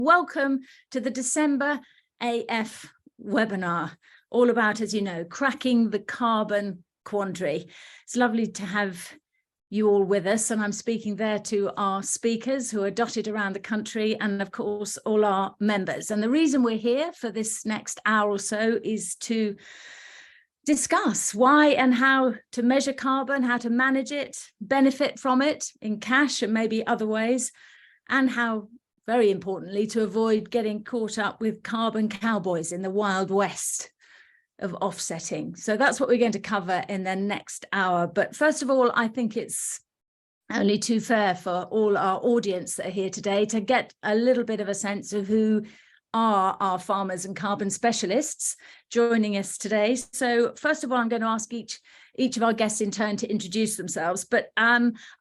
Welcome to the December AF webinar, all about, as you know, cracking the carbon quandary. It's lovely to have you all with us, and I'm speaking there to our speakers who are dotted around the country and, of course, all our members. And the reason we're here for this next hour or so is to discuss why and how to measure carbon, how to manage it, benefit from it in cash and maybe other ways, and how, very importantly, to avoid getting caught up with carbon cowboys in the Wild West of offsetting. So that's what we're going to cover in the next hour. But first of all, I think it's only too fair for all our audience that are here today to get a little bit of a sense of who are our farmers and carbon specialists joining us today. So first of all, I'm going to ask each of our guests in turn to introduce themselves. But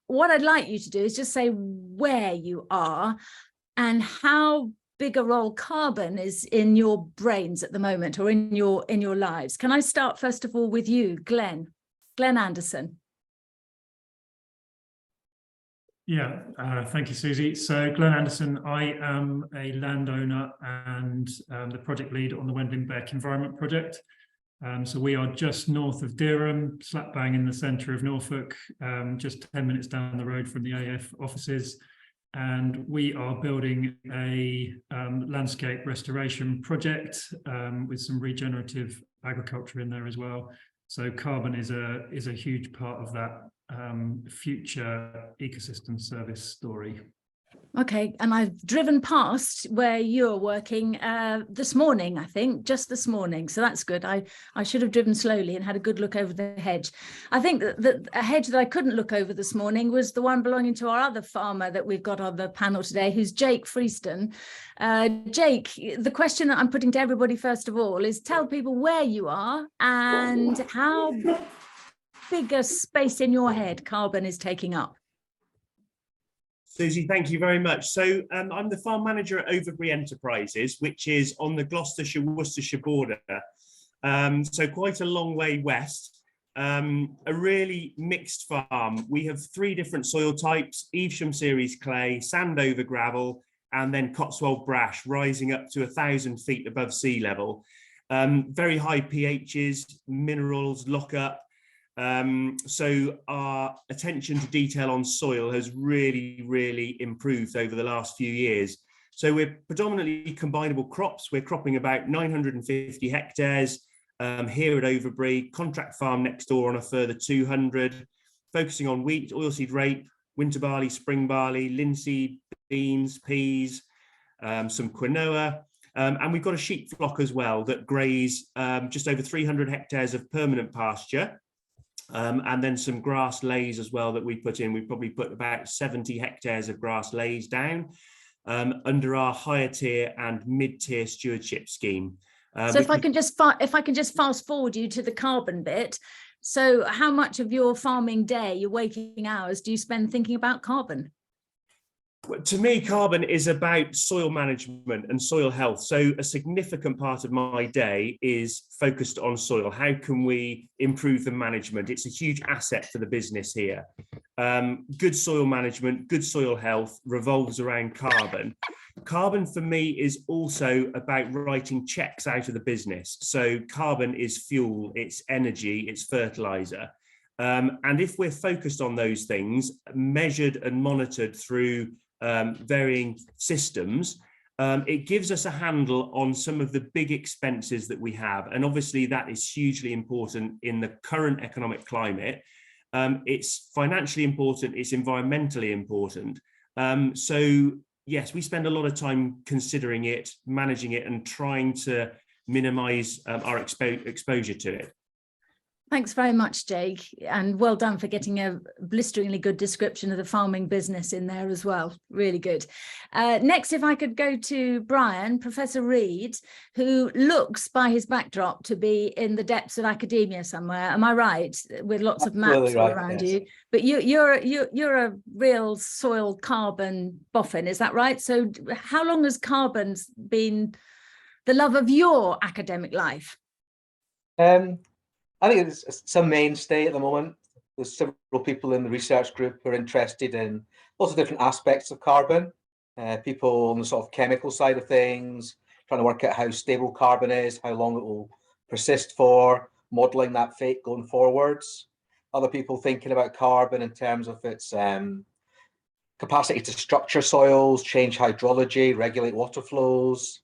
what I'd like you to do is just say where you are and how big a role carbon is in your brains at the moment, or in your lives. Can I start first of all with you, Glenn Anderson? Yeah, thank you, Susie. So Glenn Anderson, I am a landowner and the project lead on the Wendling Beck Environment Project. So we are just north of Durham, slap bang in the centre of Norfolk, just 10 minutes down the road from the AF offices. And we are building a landscape restoration project with some regenerative agriculture in there as well. So carbon is a huge part of that future ecosystem service story. Okay, and I've driven past where you're working this morning, I think, just this morning. So that's good. I should have driven slowly and had a good look over the hedge. I think that a hedge that I couldn't look over this morning was the one belonging to our other farmer that we've got on the panel today, who's Jake Freestone. Jake, the question that I'm putting to everybody, first of all, is tell people where you are and how big a space in your head carbon is taking up. Susie, thank you very much. So I'm the farm manager at Overbury Enterprises, which is on the Gloucestershire-Worcestershire border. So quite a long way west, a really mixed farm. We have 3 different soil types: Evesham series clay, sand over gravel, and then Cotswold brash, rising up to 1,000 feet above sea level. Very high pHs, minerals, lockup. So our attention to detail on soil has really improved over the last few years. So we're predominantly combinable crops. We're cropping about 950 hectares here at Overbury, contract farm next door on a further 200, focusing on wheat, oilseed rape, winter barley, spring barley, linseed, beans, peas, some quinoa. And we've got a sheep flock as well that graze just over 300 hectares of permanent pasture. And then some grass lays as well that we put in. We probably put about 70 hectares of grass lays down under our higher tier and mid-tier stewardship scheme. So if I can just fast forward you to the carbon bit. So how much of your farming day, your waking hours, do you spend thinking about carbon? To me, carbon is about soil management and soil health. So a significant part of my day is focused on soil. How can we improve the management? It's a huge asset for the business here. Good soil management, good soil health revolves around carbon. Carbon for me is also about writing checks out of the business. So carbon is fuel, it's energy, it's fertilizer. And if we're focused on those things, measured and monitored through varying systems, it gives us a handle on some of the big expenses that we have. And obviously that is hugely important in the current economic climate. It's financially important, it's environmentally important. So yes, we spend a lot of time considering it, managing it, and trying to minimize our exposure to it. Thanks very much, Jake, and well done for getting a blisteringly good description of the farming business in there as well. Really good. Next, if I could go to Brian, Professor Reid, who looks by his backdrop to be in the depths of academia somewhere. Am I right? With lots of maps all around you. But you're a real soil carbon boffin, is that right? So how long has carbon been the love of your academic life? I think it's a mainstay at the moment. There's several people in the research group who are interested in lots of different aspects of carbon. people on the sort of chemical side of things, trying to work out how stable carbon is, how long it will persist for, modeling that fate going forwards. Other people thinking about carbon in terms of its capacity to structure soils, change hydrology, regulate water flows,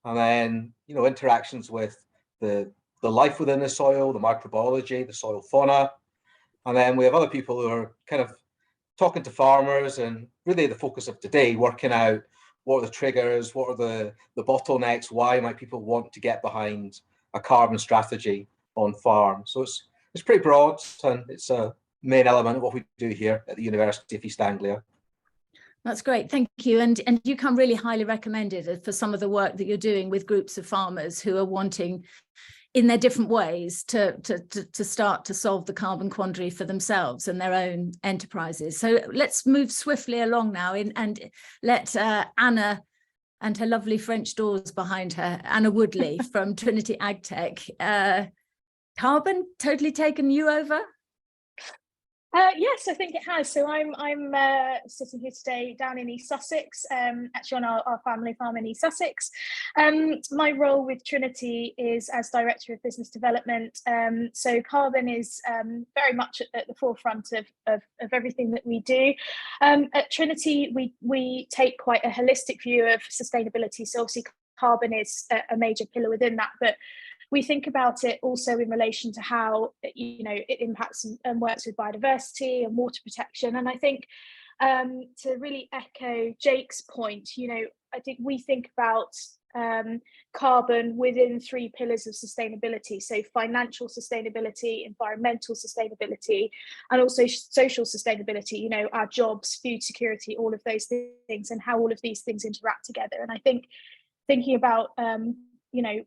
and then, you know, interactions with the life within the soil, the microbiology, the soil fauna. And then we have other people who are kind of talking to farmers, and really the focus of today, working out what are the triggers, what are the bottlenecks, why might people want to get behind a carbon strategy on farm. So it's pretty broad, and it's a main element of what we do here at the University of East Anglia. That's great, thank you. And you come really highly recommended for some of the work that you're doing with groups of farmers who are wanting, in their different ways, to start to solve the carbon quandary for themselves and their own enterprises. So let's move swiftly along now and let Anna and her lovely French doors behind her, Anna Woodley from Trinity Agtech. Carbon totally taken you over? Yes, I think it has. So I'm sitting here today down in East Sussex, actually on our family farm in East Sussex. My role with Trinity is as Director of Business Development. So carbon is very much at the forefront of everything that we do. At Trinity, we take quite a holistic view of sustainability. So obviously carbon is a major pillar within that, but we think about it also in relation to how, you know, it impacts and works with biodiversity and water protection. And I think to really echo Jake's point, you know, I think we think about carbon within 3 pillars of sustainability. So financial sustainability, environmental sustainability, and also social sustainability, you know, our jobs, food security, all of those things, and how all of these things interact together. And I think thinking about, you know,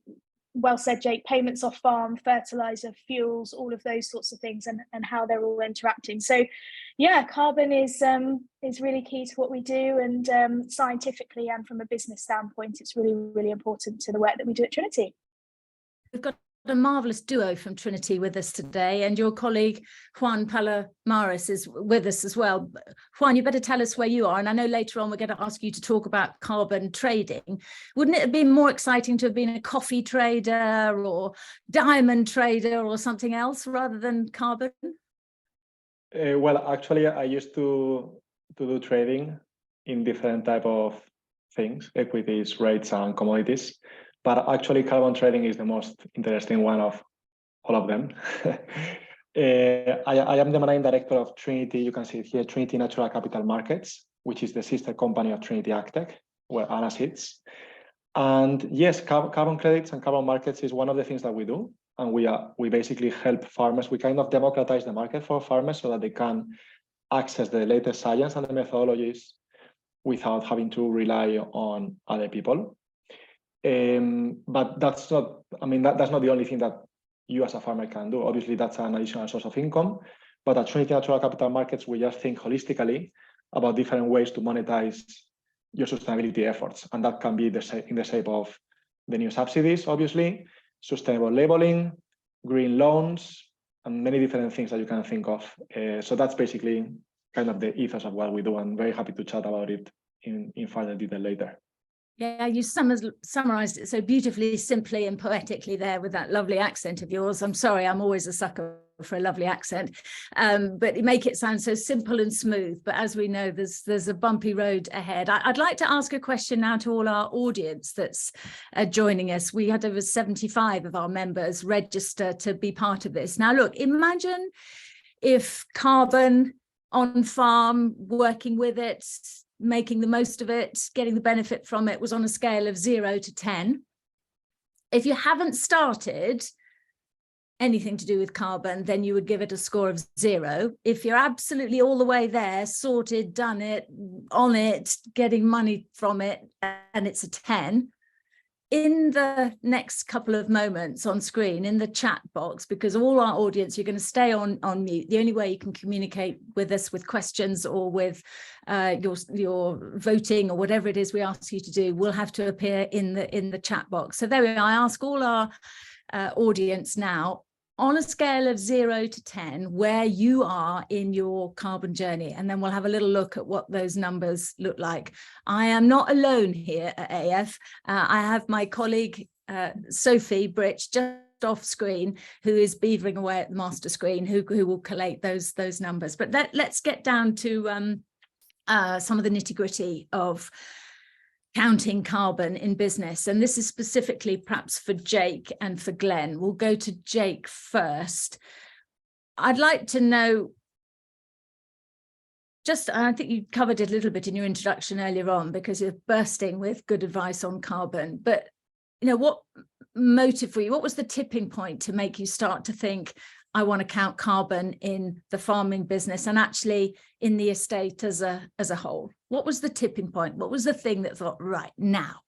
well said, Jake, payments off farm, fertilizer, fuels, all of those sorts of things, and how they're all interacting. So yeah, carbon is really key to what we do, and scientifically and from a business standpoint, it's really, really important to the work that we do at Trinity. We've got a marvellous duo from Trinity with us today, and your colleague Juan Palomares is with us as well. Juan, you better tell us where you are, and I know later on we're going to ask you to talk about carbon trading. Wouldn't it have been more exciting to have been a coffee trader or diamond trader or something else rather than carbon? Well, actually, I used to do trading in different type of things, equities, rates, and commodities. But actually, carbon trading is the most interesting one of all of them. I am the managing director of Trinity. You can see it here, Trinity Natural Capital Markets, which is the sister company of Trinity Agtech, where Anna sits. And yes, carbon credits and carbon markets is one of the things that we do. And we basically help farmers. We kind of democratize the market for farmers so that they can access the latest science and the methodologies without having to rely on other people. But that's not, I mean, that's not the only thing that you as a farmer can do. Obviously, that's an additional source of income. But at Trinity Natural Capital Markets, we just think holistically about different ways to monetize your sustainability efforts. And that can be in the shape of the new subsidies, obviously, sustainable labeling, green loans, and many different things that you can think of. So that's basically kind of the ethos of what we do. I'm very happy to chat about it in further detail later. Yeah, you summarized it so beautifully, simply and poetically there with that lovely accent of yours. I'm sorry, I'm always a sucker for a lovely accent, but you make it sound so simple and smooth. But as we know, there's a bumpy road ahead. I'd like to ask a question now to all our audience that's joining us. We had over 75 of our members register to be part of this. Now, look, imagine if carbon on farm, working with it, making the most of it, getting the benefit from it was on a scale of 0 to 10. If you haven't started anything to do with carbon, then you would give it a score of 0. If you're absolutely all the way there, sorted, done it, on it, getting money from it, and it's a 10. In the next couple of moments on screen, in the chat box, because all our audience, you're going to stay on mute. The only way you can communicate with us with questions or with your voting or whatever it is we ask you to do will have to appear in the chat box. So there we are. I ask all our audience now, on a scale of 0 to 10, where you are in your carbon journey, and then we'll have a little look at what those numbers look like. I am not alone here at AF. I have my colleague, Sophie Britch, just off screen, who is beavering away at the master screen, who will collate those numbers. But let's get down to some of the nitty-gritty of counting carbon in business. And this is specifically perhaps for Jake and for Glenn. We'll go to Jake first. I'd like to know, I think you covered it a little bit in your introduction earlier on, because you're bursting with good advice on carbon, but what motive for you? What was the tipping point to make you start to think, I want to count carbon in the farming business and actually in the estate as a whole? What was the tipping point? What was the thing that thought, right now?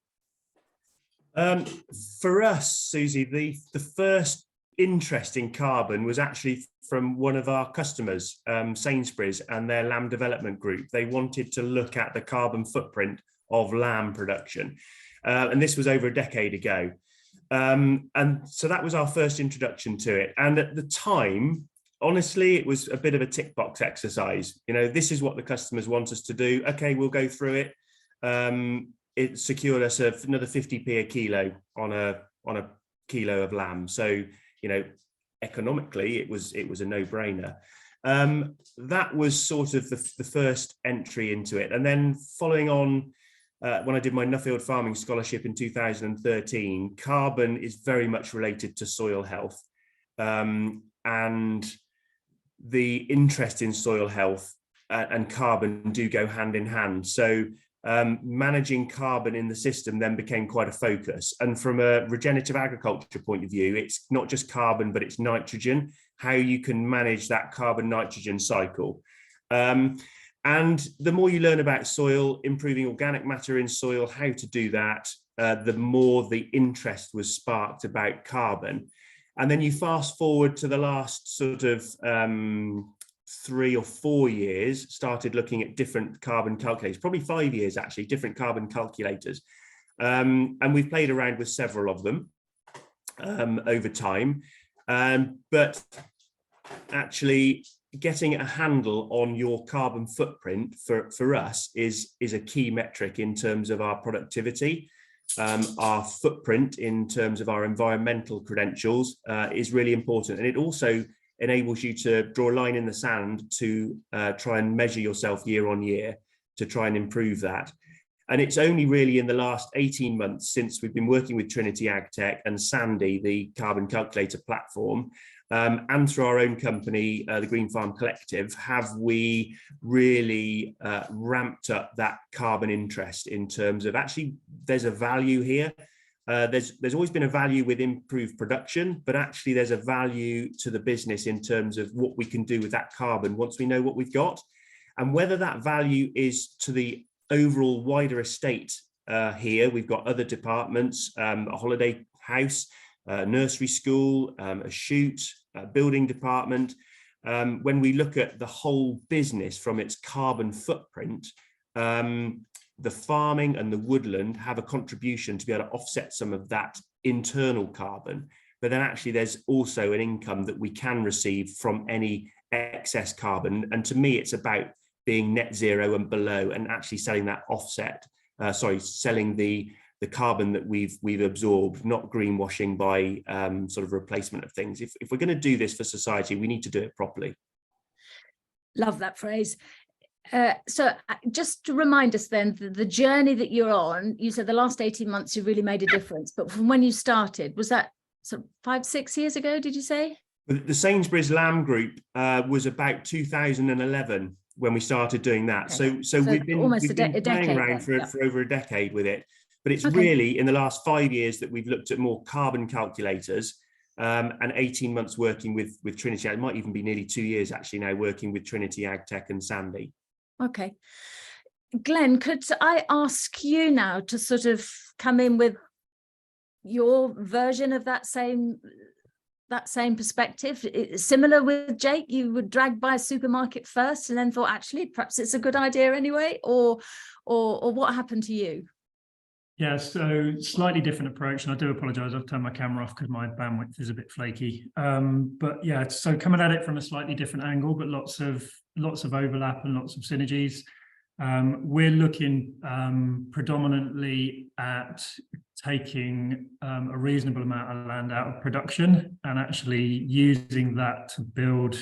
For us, Susie, the first interest in carbon was actually from one of our customers, Sainsbury's, and their lamb development group. They wanted to look at the carbon footprint of lamb production. And this was over a decade ago. And so that was our first introduction to it. And at the time, honestly, it was a bit of a tick box exercise. This is what the customers want us to do. Okay, we'll go through it. It secured us another 50p a kilo on a kilo of lamb. So, economically, it was a no-brainer. That was sort of the first entry into it. And then following on, when I did my Nuffield Farming Scholarship in 2013, carbon is very much related to soil health. And the interest in soil health and carbon do go hand in hand. So managing carbon in the system then became quite a focus. And from a regenerative agriculture point of view, it's not just carbon, but it's nitrogen, how you can manage that carbon nitrogen cycle. And the more you learn about soil, improving organic matter in soil, how to do that, the more the interest was sparked about carbon. And then you fast forward to the last sort of 3 or 4 years, started looking at different carbon calculators, probably 5 years actually, different carbon calculators. And we've played around with several of them over time. But actually, getting a handle on your carbon footprint for us is a key metric in terms of our productivity. Our footprint in terms of our environmental credentials is really important. And it also enables you to draw a line in the sand to try and measure yourself year on year to try and improve that. And it's only really in the last 18 months since we've been working with Trinity Agtech and Sandy, the carbon calculator platform, and through our own company, the Green Farm Collective, have we really ramped up that carbon interest in terms of actually there's a value here. There's always been a value with improved production, but actually there's a value to the business in terms of what we can do with that carbon once we know what we've got. And whether that value is to the overall wider estate here, we've got other departments, a holiday house, nursery school, a shoot, building department. When we look at the whole business from its carbon footprint, the farming and the woodland have a contribution to be able to offset some of that internal carbon. But then actually there's also an income that we can receive from any excess carbon. And to me, it's about being net zero and below and actually selling that offset, selling the carbon that we've absorbed, not greenwashing by sort of replacement of things. If we're going to do this for society, we need to do it properly. Love that phrase. So just to remind us then, the journey that you're on, you said the last 18 months you really made a difference, but from when you started, was that sort of 5-6 years ago, did you say? The Sainsbury's Lamb Group was about 2011 when we started doing that. Okay. So we've been playing around for over a decade with it. But it's really in the last 5 years that we've looked at more carbon calculators, and 18 months working with Trinity. It might even be nearly 2 years actually now working with Trinity Agtech and Sandy. Okay. Glenn, could I ask you now to sort of come in with your version of that same perspective? Similar with Jake, you were dragged by a supermarket first and then thought, actually, perhaps it's a good idea anyway, or what happened to you? Yeah, so slightly different approach, and I do apologise. I've turned my camera off because my bandwidth is a bit flaky. But yeah, so coming at it from a slightly different angle, but lots of overlap and lots of synergies. We're looking predominantly at taking a reasonable amount of land out of production and actually using that to build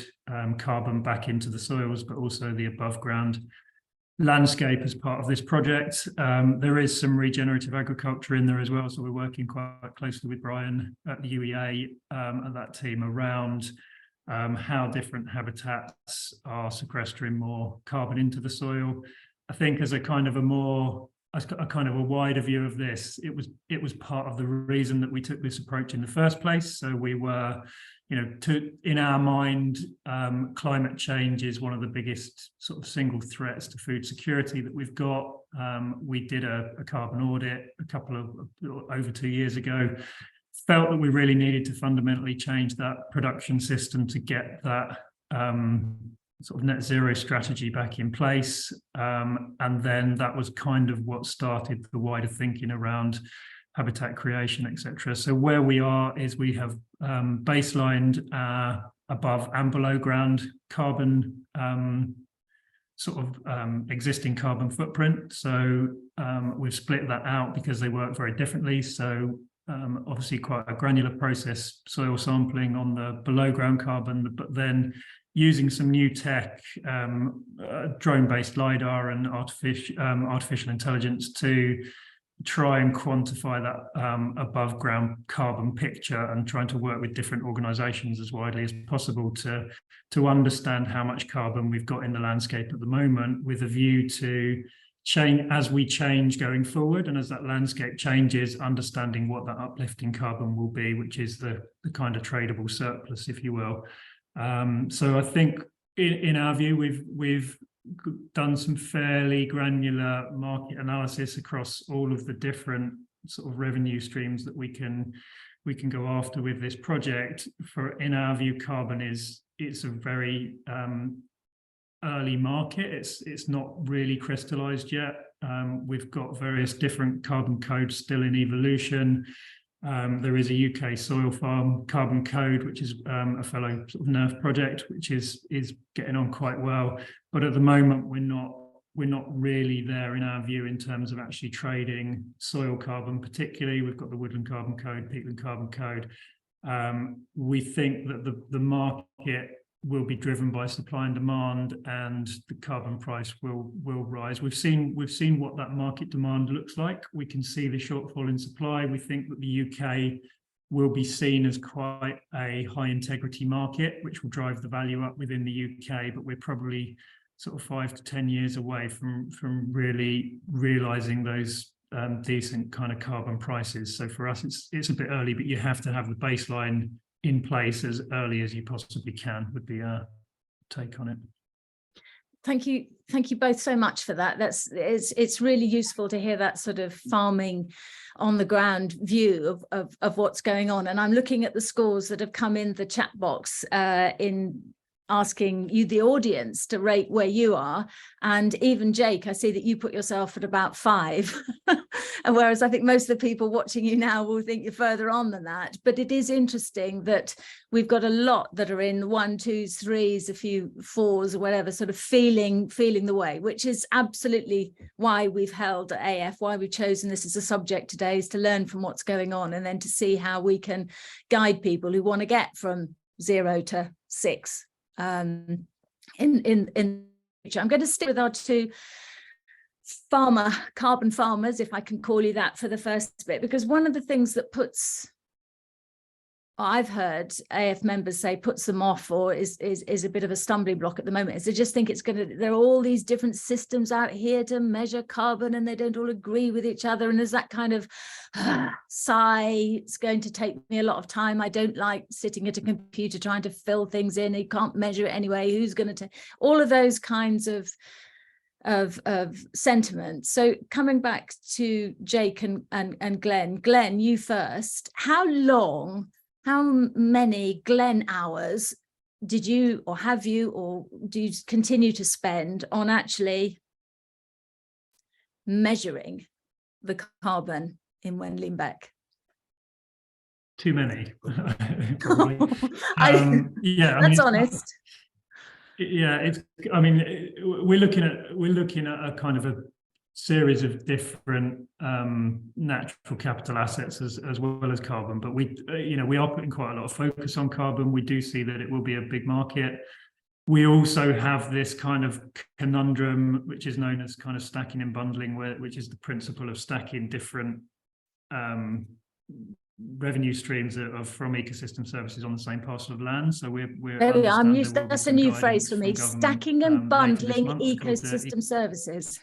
carbon back into the soils, but also the above ground landscape as part of this project. There is some regenerative agriculture in there as well, so we're working quite closely with Brian at the UEA and that team around how different habitats are sequestering more carbon into the soil. I think as a kind of a wider view of this, it was part of the reason that we took this approach in the first place. So we were, in our mind, climate change is one of the biggest sort of single threats to food security that we've got. We did a carbon audit over 2 years ago, felt that we really needed to fundamentally change that production system to get that sort of net zero strategy back in place. And then that was kind of what started the wider thinking around habitat creation, etc. So where we are is we have baselined above and below ground carbon existing carbon footprint. So we've split that out because they work very differently. So obviously quite a granular process, soil sampling on the below ground carbon, but then using some new tech, drone-based LiDAR and artificial intelligence to try and quantify that above ground carbon picture, and trying to work with different organizations as widely as possible to understand how much carbon we've got in the landscape at the moment, with a view to change as we change going forward, and as that landscape changes, understanding what that uplifting carbon will be, which is the kind of tradable surplus, if you will. So I think in our view, we've done some fairly granular market analysis across all of the different sort of revenue streams that we can go after with this project. In our view, carbon it's a very early market. It's not really crystallized yet. We've got various different carbon codes still in evolution. There is a UK soil farm carbon code, which is a fellow sort of NERF project, which is getting on quite well. But at the moment, we're not really there in our view in terms of actually trading soil carbon. Particularly, we've got the woodland carbon code, peatland carbon code. We think that the market will be driven by supply and demand, and the carbon price will rise. We've seen what that market demand looks like. We can see the shortfall in supply. We think that the UK will be seen as quite a high integrity market, which will drive the value up within the UK, but we're probably sort of 5 to 10 years away from really realizing those decent kind of carbon prices. So for us, it's a bit early, but you have to have the baseline in place as early as you possibly can, would be our take on it. Thank you both so much for that. It's really useful to hear that sort of farming on the ground view of what's going on. And I'm looking at the scores that have come in the chat box in asking you, the audience, to rate where you are. And even Jake, I see that you put yourself at about 5. And whereas I think most of the people watching you now will think you're further on than that. But it is interesting that we've got a lot that are in 1, 2s, 3s, a few 4s or whatever, sort of feeling the way, which is absolutely why we've held AF, why we've chosen this as a subject today, is to learn from what's going on, and then to see how we can guide people who want to get from 0 to 6. I'm going to stick with our 2 carbon farmers, if I can call you that, for the first bit, because one of the things that I've heard AF members say puts them off, or is a bit of a stumbling block at the moment, is they just think there are all these different systems out here to measure carbon, and they don't all agree with each other, and there's that kind of sigh, it's going to take me a lot of time, I don't like sitting at a computer trying to fill things in, you can't measure it anyway, who's going to take all of those kinds of sentiment. So coming back to Jake and Glenn, you first. How many Glenn hours did you, or have you, or do you continue to spend on actually measuring the carbon in Wendling Beck? Too many, probably. Yeah, I That's mean, honest. Yeah, it's. I mean, we're looking at a kind of a series of different natural capital assets as well as carbon. But we, we are putting quite a lot of focus on carbon. We do see that it will be a big market. We also have this kind of conundrum, which is known as kind of stacking and bundling, which is the principle of stacking different revenue streams from ecosystem services on the same parcel of land. So we're There we are. that's a new phrase for me: stacking and bundling ecosystem services.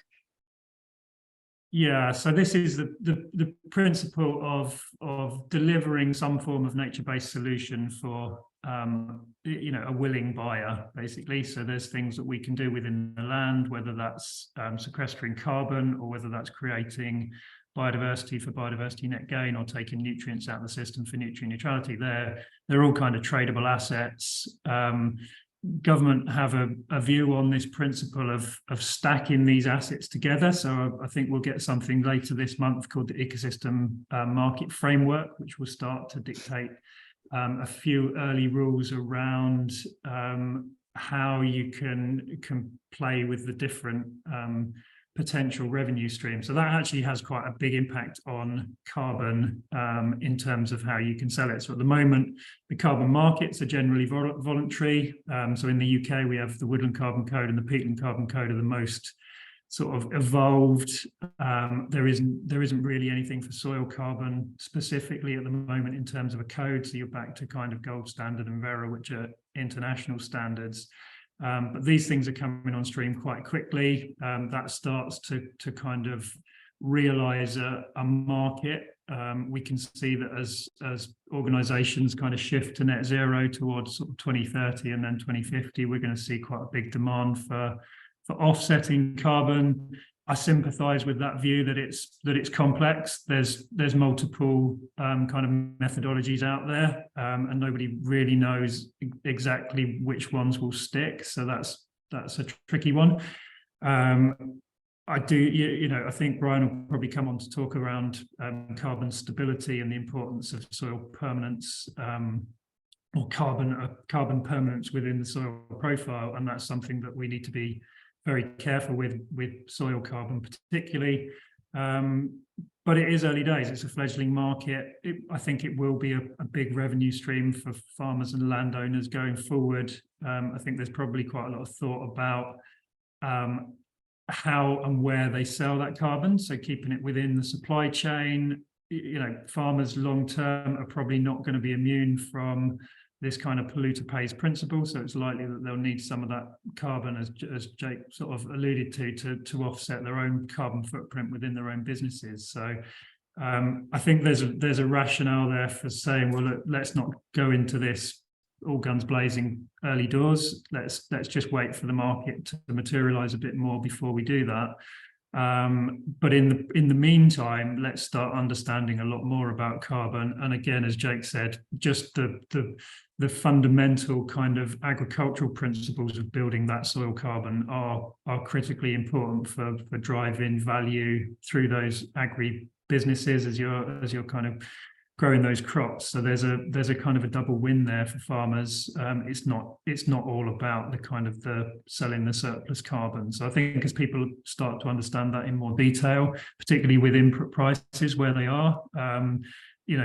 Yeah, so this is the principle of delivering some form of nature-based solution for a willing buyer, basically. So there's things that we can do within the land, whether that's sequestering carbon, or whether that's creating biodiversity for biodiversity net gain, or taking nutrients out of the system for nutrient neutrality. They're all kind of tradable assets. Government have a view on this principle of stacking these assets together. So I think we'll get something later this month called the Ecosystem Market Framework, which will start to dictate a few early rules around how you can play with the different potential revenue stream. So that actually has quite a big impact on carbon in terms of how you can sell it. So at the moment, the carbon markets are generally voluntary. So in the UK, we have the Woodland Carbon Code and the Peatland Carbon Code are the most sort of evolved. There isn't really anything for soil carbon specifically at the moment in terms of a code. So you're back to kind of gold standard and Vera, which are international standards. But these things are coming on stream quite quickly. That starts to kind of realize a market. We can see that as organizations kind of shift to net zero towards sort of 2030 and then 2050, we're going to see quite a big demand for offsetting carbon. I sympathize with that view that it's complex. There's multiple kind of methodologies out there, and nobody really knows exactly which ones will stick. So that's a tricky one. I think Brian will probably come on to talk around carbon stability and the importance of soil permanence, or carbon permanence within the soil profile, and that's something that we need to be very careful with soil carbon particularly. But it is early days. It's a fledgling market. I think it will be a big revenue stream for farmers and landowners going forward. I think there's probably quite a lot of thought about how and where they sell that carbon. So keeping it within the supply chain. Farmers long term are probably not going to be immune from this kind of polluter pays principle, so it's likely that they'll need some of that carbon, as Jake sort of alluded to offset their own carbon footprint within their own businesses. So I think there's a rationale there for saying, well, look, let's not go into this all guns blazing early doors. Let's just wait for the market to materialize a bit more before we do that. But in the meantime, let's start understanding a lot more about carbon. And again, as Jake said, just the fundamental kind of agricultural principles of building that soil carbon are critically important for driving value through those agri businesses as you're kind of growing those crops. So there's a kind of a double win there for farmers. It's not all about the kind of the selling the surplus carbon. So I think as people start to understand that in more detail, particularly with input prices where they are,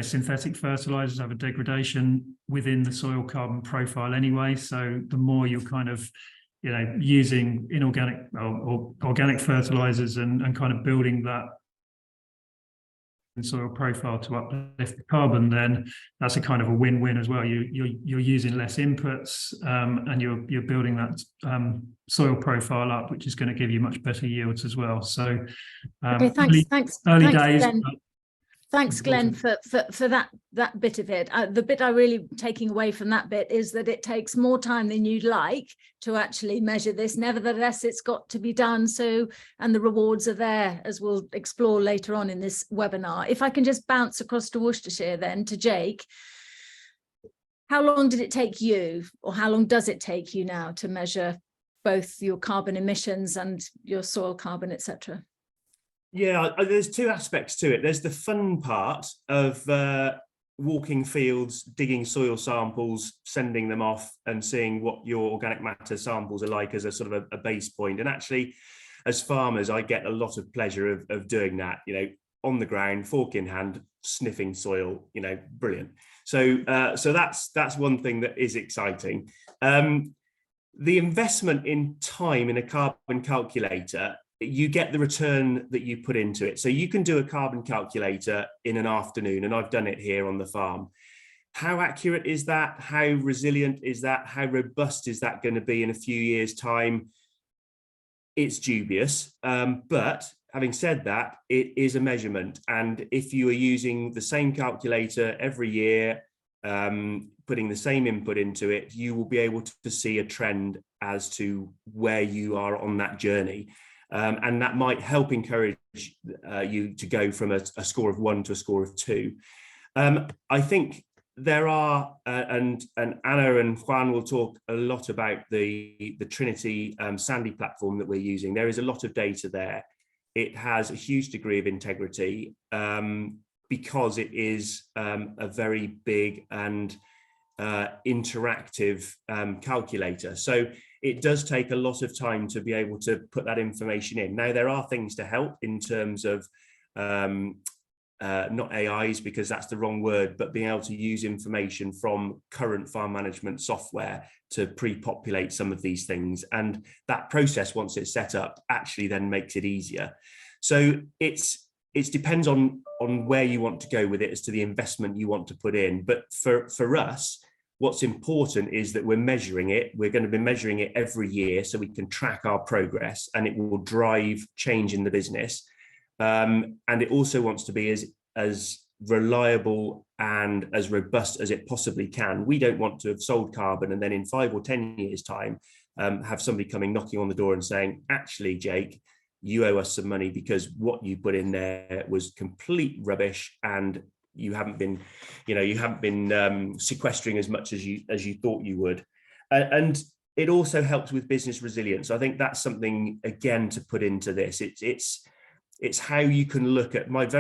synthetic fertilizers have a degradation within the soil carbon profile anyway. So the more you're kind of using inorganic or organic fertilizers and kind of building that soil profile to uplift the carbon, then that's a kind of a win-win as well. You're using less inputs, and you're building that soil profile up, which is going to give you much better yields as well. So okay, thanks early days. Glenn. Thanks, Glenn, for that bit of it. The bit I really taking away from that bit is that it takes more time than you'd like to actually measure this. Nevertheless, it's got to be done. So, and the rewards are there, as we'll explore later on in this webinar. If I can just bounce across to Worcestershire then to Jake. How long did it take you, or how long does it take you now to measure both your carbon emissions and your soil carbon, etc.? Yeah, there's two aspects to it. There's the fun part of walking fields, digging soil samples, sending them off and seeing what your organic matter samples are like as a sort of a base point. And actually, as farmers, I get a lot of pleasure of doing that, you know, on the ground, fork in hand, sniffing soil, you know, brilliant. So that's one thing that is exciting. The investment in time in a carbon calculator, you get the return that you put into it. So you can do a carbon calculator in an afternoon, and I've done it here on the farm. How accurate is that? How resilient is that? How robust is that going to be in a few years' time? It's dubious. But having said that, it is a measurement. And if you are using the same calculator every year, putting the same input into it, you will be able to see a trend as to where you are on that journey. And that might help encourage you to go from a score of 1 to a score of 2. I think there are, and Anna and Juan will talk a lot about the Trinity Sandy platform that we're using. There is a lot of data there. It has a huge degree of integrity because it is a very big and interactive calculator. So it does take a lot of time to be able to put that information in. Now, there are things to help in terms of not AIs, because that's the wrong word, but being able to use information from current farm management software to pre-populate some of these things. And that process, once it's set up, actually then makes it easier. So it depends on where you want to go with it as to the investment you want to put in. But for us, what's important is that we're measuring it. We're going to be measuring it every year so we can track our progress, and it will drive change in the business. And it also wants to be as reliable and as robust as it possibly can. We don't want to have sold carbon and then in 5 or 10 years' time have somebody coming knocking on the door and saying, actually, Jake, you owe us some money because what you put in there was complete rubbish, and you haven't been sequestering as much as you thought you would. And it also helps with business resilience. I think that's something, again, to put into this. It's how you can look at one of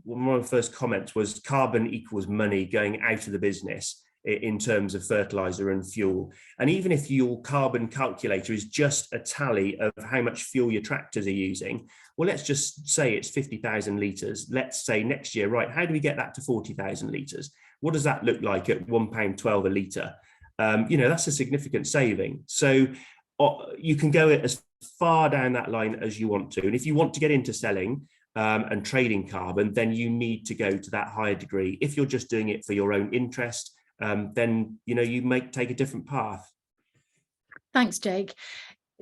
my first comments was carbon equals money going out of the business in terms of fertilizer and fuel. And even if your carbon calculator is just a tally of how much fuel your tractors are using, well, let's just say it's 50,000 litres. Let's say next year, right, how do we get that to 40,000 litres? What does that look like at £1.12 a litre? That's a significant saving. So you can go as far down that line as you want to. And if you want to get into selling and trading carbon, then you need to go to that higher degree. If you're just doing it for your own interest, then you might take a different path. Thanks, Jake.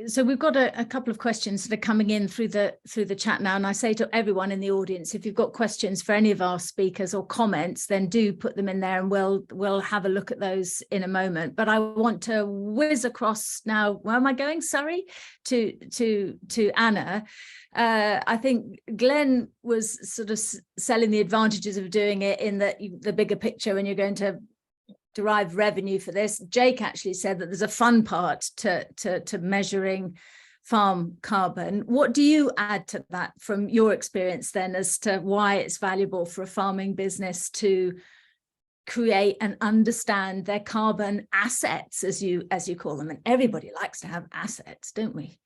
So we've got a couple of questions that are coming in through the chat now, and I say to everyone in the audience, if you've got questions for any of our speakers or comments, then do put them in there, and we'll have a look at those in a moment. But I want to whiz across now. Where am I going? Sorry, to Anna. I think Glenn was sort of selling the advantages of doing it in the bigger picture, and you're going to derive revenue for this. Jake actually said that there's a fun part to measuring farm carbon. What do you add to that from your experience then as to why it's valuable for a farming business to create and understand their carbon assets, as you call them? And everybody likes to have assets, don't we?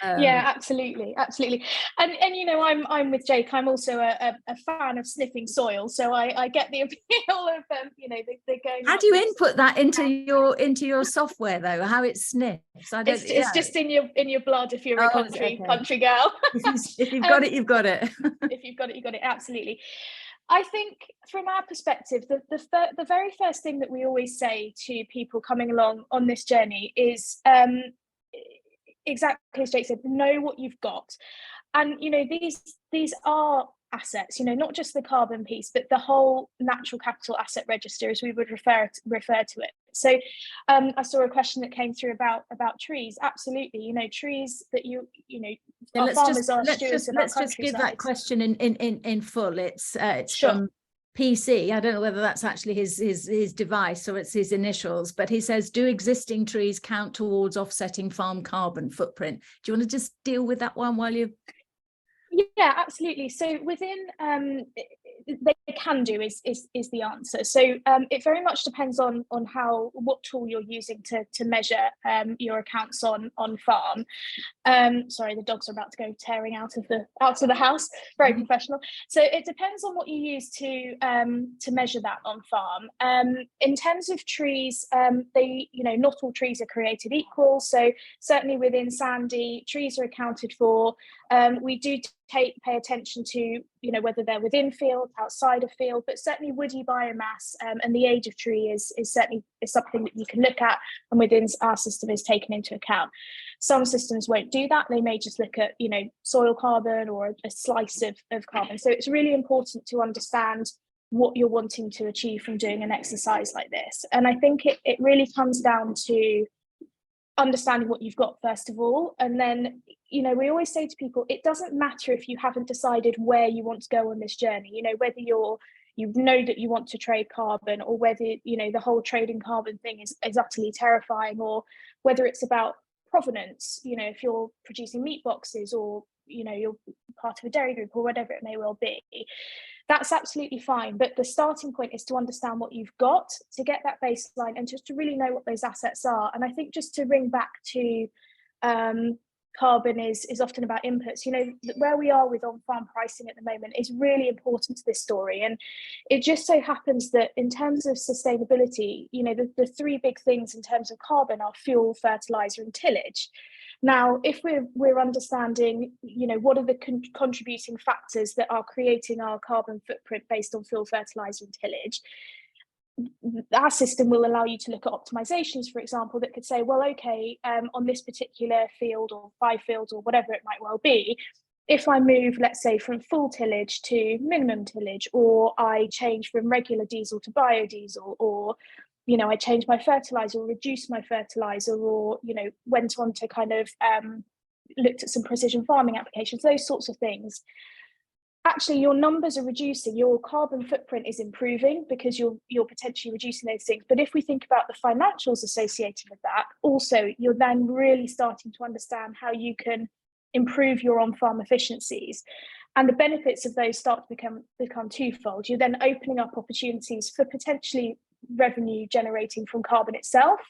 Yeah, absolutely. And I'm with Jake. I'm also a fan of sniffing soil, so I get the appeal of the going. How do you input that into your software though? How it sniffs? It's just in your blood if you're a country girl. If you've got it, you've got it. If you've got it, absolutely. I think from our perspective, the very first thing that we always say to people coming along on this journey is exactly as Jake said, know what you've got. And these are assets, not just the carbon piece, but the whole natural capital asset register, as we would refer to it. So I saw a question that came through about trees. Absolutely, trees that our farmers are stewards of our countryside. Let's just give that question in full. It's sure. From PC. I don't know whether that's actually his device or it's his initials, but he says, do existing trees count towards offsetting farm carbon footprint? Do you want to just deal with that one while you... Yeah, absolutely. So within they can do is the answer. So it very much depends on what tool you're using to measure your accounts on farm. Sorry, the dogs are about to go tearing out of the house. Very professional. So it depends on what you use to measure that on farm. In terms of trees, they, not all trees are created equal. So certainly within sandy, trees are accounted for. We do pay attention to, whether they're within field, outside of field, but certainly woody biomass and the age of tree is certainly something that you can look at, and within our system is taken into account. Some systems won't do that. They may just look at, soil carbon or a slice of carbon. So it's really important to understand what you're wanting to achieve from doing an exercise like this. And I think it really comes down to understanding what you've got first of all, and then we always say to people, it doesn't matter if you haven't decided where you want to go on this journey, whether you know that you want to trade carbon, or whether the whole trading carbon thing is utterly terrifying, or whether it's about provenance, if you're producing meat boxes, or you're part of a dairy group, or whatever it may well be. That's absolutely fine, but the starting point is to understand what you've got, to get that baseline, and just to really know what those assets are. And I think just to ring back to carbon is often about inputs. Where we are with on-farm pricing at the moment is really important to this story. And it just so happens that in terms of sustainability, the three big things in terms of carbon are fuel, fertilizer, and tillage. Now, if we're understanding, what are the contributing factors that are creating our carbon footprint based on fuel, fertilizer, and tillage, our system will allow you to look at optimizations, for example, that could say, well, okay, on this particular field or 5 fields or whatever it might well be, if I move, let's say, from full tillage to minimum tillage, or I change from regular diesel to biodiesel, or I changed my fertilizer or reduced my fertilizer, or, went on to kind of looked at some precision farming applications, those sorts of things. Actually, your numbers are reducing, your carbon footprint is improving because you're potentially reducing those things. But if we think about the financials associated with that, also, you're then really starting to understand how you can improve your on-farm efficiencies. And the benefits of those start to become twofold. You're then opening up opportunities for potentially revenue generating from carbon itself,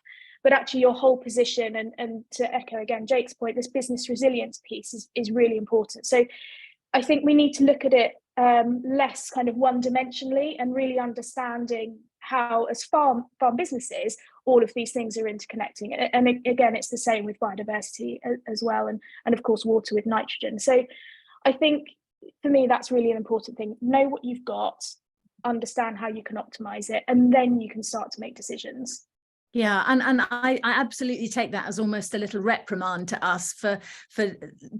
but actually your whole position, and to echo again Jake's point, this business resilience piece is really important. So I think we need to look at it less kind of one-dimensionally, and really understanding how, as farm businesses, all of these things are interconnecting. And again, it's the same with biodiversity as well, and of course water with nitrogen. So I think for me, that's really an important thing. Know what you've got, understand how you can optimize it, and then you can start to make decisions. Yeah, and I absolutely take that as almost a little reprimand to us for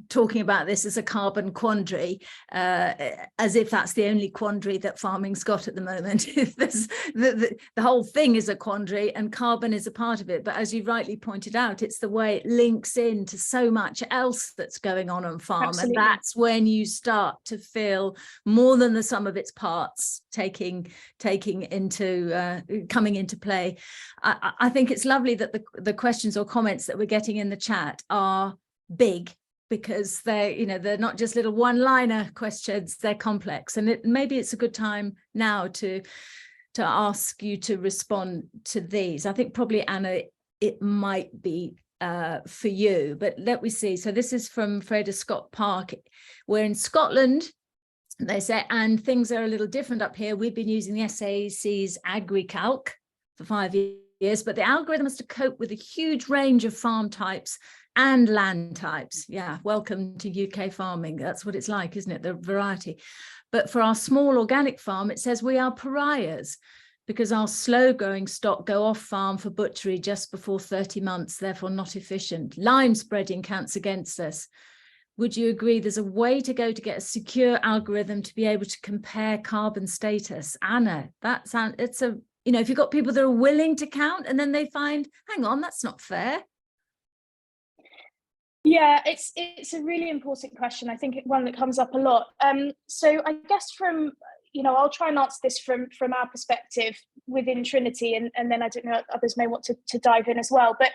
talking about this as a carbon quandary, as if that's the only quandary that farming's got at the moment. the whole thing is a quandary, and carbon is a part of it. But as you rightly pointed out, it's the way it links into so much else that's going on farm. Absolutely. And that's when you start to feel more than the sum of its parts coming into play. I think it's lovely that the questions or comments that we're getting in the chat are big, because they're not just little one-liner questions, they're complex. And maybe it's a good time now to ask you to respond to these. I think probably, Anna, it might be for you, but let me see. So this is from Freda Scott Park. We're in Scotland, they say, and things are a little different up here. We've been using the SAC's AgriCalc for 5 years, but the algorithm has to cope with a huge range of farm types and land types. Yeah, welcome to UK farming. That's what it's like, isn't it? The variety. But for our small organic farm, it says we are pariahs because our slow growing stock go off farm for butchery just before 30 months, therefore not efficient. Lime spreading counts against us. Would you agree there's a way to go to get a secure algorithm to be able to compare carbon status? Anna, if you've got people that are willing to count and then they find, hang on, that's not fair. Yeah, it's a really important question. I think one that comes up a lot. So I guess I'll try and answer this from our perspective within Trinity, and then I don't know, others may want to dive in as well. But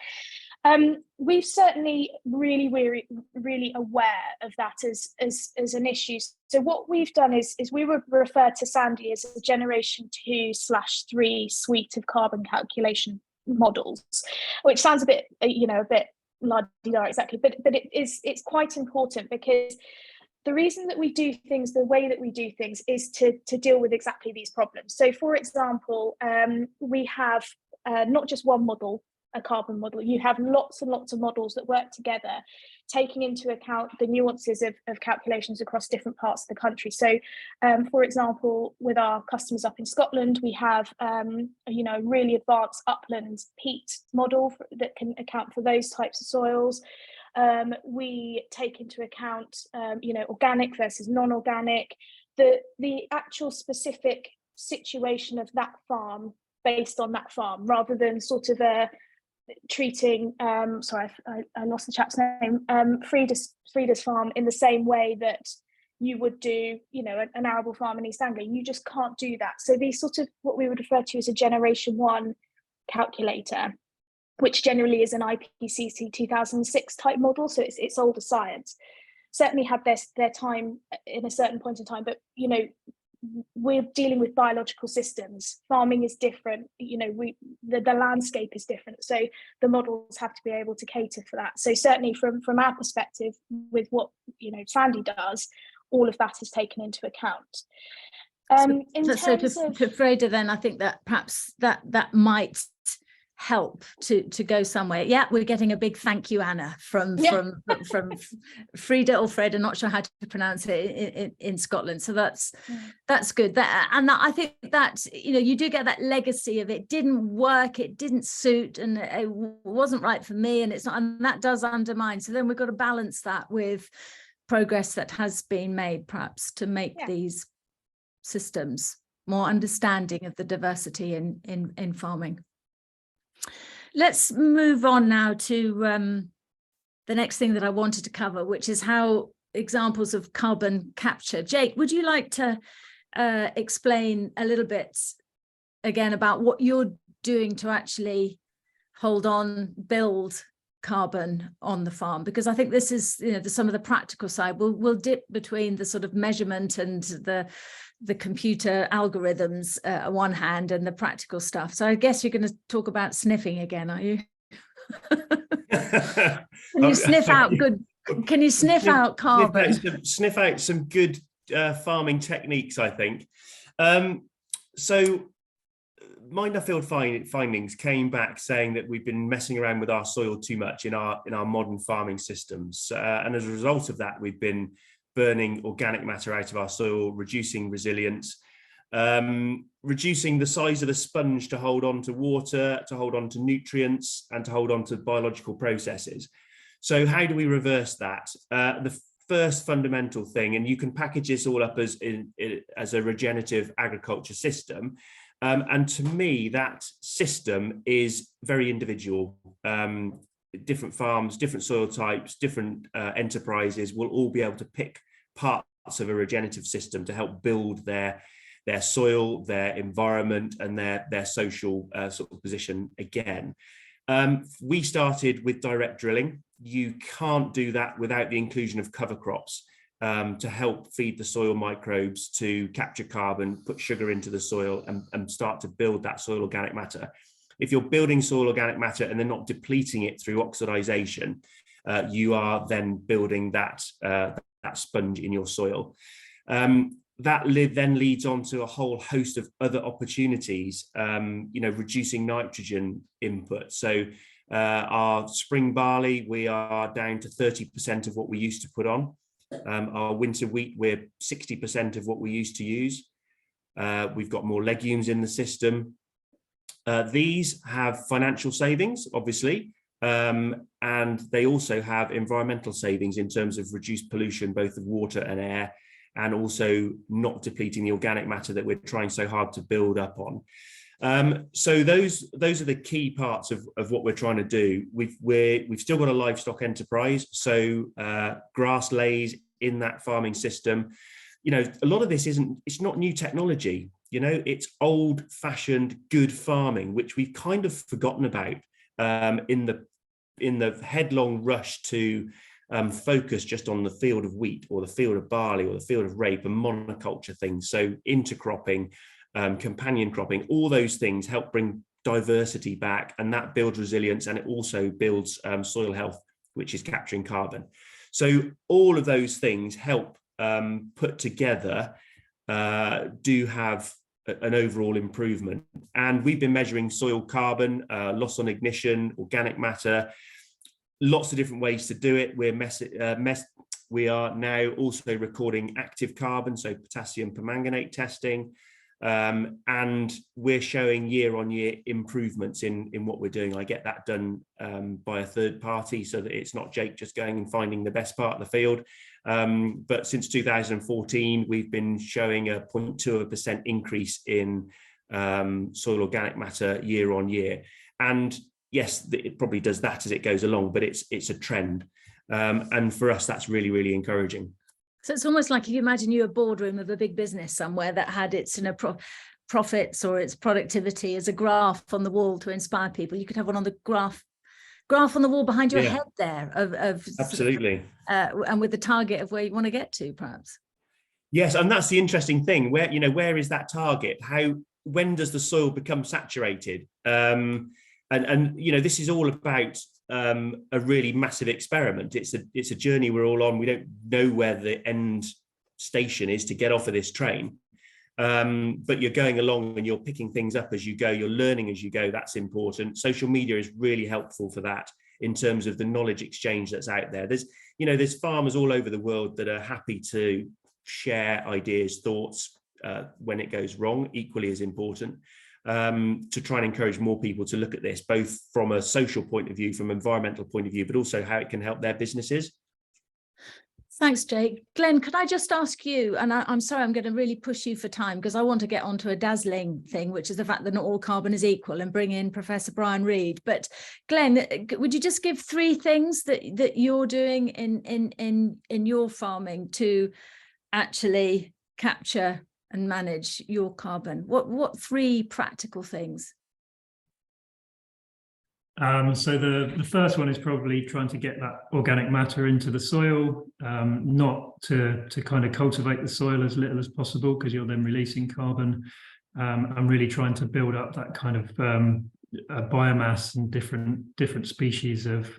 We've certainly really aware of that as an issue. So what we've done is we would refer to Sandy as a generation 2/3 suite of carbon calculation models, which sounds a bit, a bit la-di-da exactly, but it's quite important, because the reason that we do things the way that we do things is to deal with exactly these problems. So, for example, we have not just one model, a carbon model. You have lots and lots of models that work together, taking into account the nuances of calculations across different parts of the country. So, for example, with our customers up in Scotland, we have a really advanced upland peat model that can account for those types of soils. We take into account, organic versus non-organic, the actual specific situation of that farm based on that farm, rather than sort of treating, sorry, I lost the chap's name, Freida's farm in the same way that you would do, an arable farm in East Anglia. You just can't do that. So these sort of what we would refer to as a generation 1 calculator, which generally is an IPCC 2006 type model, so it's older science, certainly had their time in a certain point in time, but we're dealing with biological systems. Farming is different, the landscape is different, so the models have to be able to cater for that. So certainly from our perspective, with what Sandy does, all of that is taken into account. To Freida, then I think that perhaps that might help to go somewhere. Yeah, we're getting a big thank you, Anna, from Freida or Freida, not sure how to pronounce it in Scotland. So that's good. I think that you do get that legacy of it didn't work, it didn't suit, and it wasn't right for me, and it's not, and that does undermine. So then we've got to balance that with progress that has been made, perhaps, to make these systems more understanding of the diversity in farming. Let's move on now to the next thing that I wanted to cover, which is how examples of carbon capture. Jake, would you like to explain a little bit again about what you're doing to actually build carbon on the farm? Because I think this is some of the practical side. We'll dip between the sort of measurement and the computer algorithms on one hand, and the practical stuff. So I guess you're going to talk about sniffing again, are you? Can you sniff out good? Can you sniff out carbon? Sniff out some good farming techniques, I think. So my Nuffield findings came back saying that we've been messing around with our soil too much in our modern farming systems, and as a result of that, we've been burning organic matter out of our soil, reducing resilience, reducing the size of the sponge to hold on to water, to hold on to nutrients, and to hold on to biological processes. So how do we reverse that? The first fundamental thing, and you can package this all up as a regenerative agriculture system, and to me that system is very individual. Different farms, different soil types, different enterprises will all be able to pick parts of a regenerative system to help build their soil, their environment, and their social sort of position again. We started with direct drilling. You can't do that without the inclusion of cover crops to help feed the soil microbes, to capture carbon, put sugar into the soil, and start to build that soil organic matter. If you're building soil organic matter and then not depleting it through oxidization, you are then building that sponge in your soil. That then leads on to a whole host of other opportunities, reducing nitrogen input. So our spring barley, we are down to 30% of what we used to put on. Our winter wheat, we're 60% of what we used to use. We've got more legumes in the system. These have financial savings, obviously, and they also have environmental savings in terms of reduced pollution, both of water and air, and also not depleting the organic matter that we're trying so hard to build up on. So those are the key parts of what we're trying to do. We've still got a livestock enterprise, so grass lays in that farming system. A lot of this it's not new technology. It's old-fashioned good farming, which we've kind of forgotten about in the the headlong rush to focus just on the field of wheat or the field of barley or the field of rape and monoculture things. So intercropping, companion cropping, all those things help bring diversity back, and that builds resilience, and it also builds soil health, which is capturing carbon. So all of those things help put together do have an overall improvement. And we've been measuring soil carbon, loss on ignition, organic matter, lots of different ways to do it. We are now also recording active carbon, so potassium permanganate testing, and we're showing year-on-year improvements in what we're doing. I get that done by a third party, so that it's not Jake just going and finding the best part of the field. But since 2014, we've been showing a 0.2% increase in soil organic matter year on year. And yes, it probably does that as it goes along, but it's a trend. And for us, that's really, really encouraging. So it's almost like if you imagine you a boardroom of a big business somewhere that had its profits or its productivity as a graph on the wall to inspire people. You could have one on the graph on the wall behind your head there of absolutely, and with the target of where you want to get to, perhaps. Yes, and that's the interesting thing. Where is that target? When does the soil become saturated? And this is all about a really massive experiment. It's a journey we're all on. We don't know where the end station is to get off of this train, but you're going along and you're picking things up as you go. You're learning as you go. That's important. Social media is really helpful for that in terms of the knowledge exchange that's out there. There's farmers all over the world that are happy to share ideas, thoughts when it goes wrong, equally as important. To try and encourage more people to look at this, both from a social point of view, from an environmental point of view, but also how it can help their businesses. Thanks, Jake. Glenn, could I just ask you, and I'm sorry, I'm going to really push you for time because I want to get onto a dazzling thing, which is the fact that not all carbon is equal, and bring in Professor Brian Reid. But Glenn, would you just give 3 things that you're doing in your farming to actually capture and manage your carbon? What 3 practical things? So the first one is probably trying to get that organic matter into the soil, not to kind of cultivate the soil as little as possible, because you're then releasing carbon. I'm really trying to build up that kind of biomass and different species of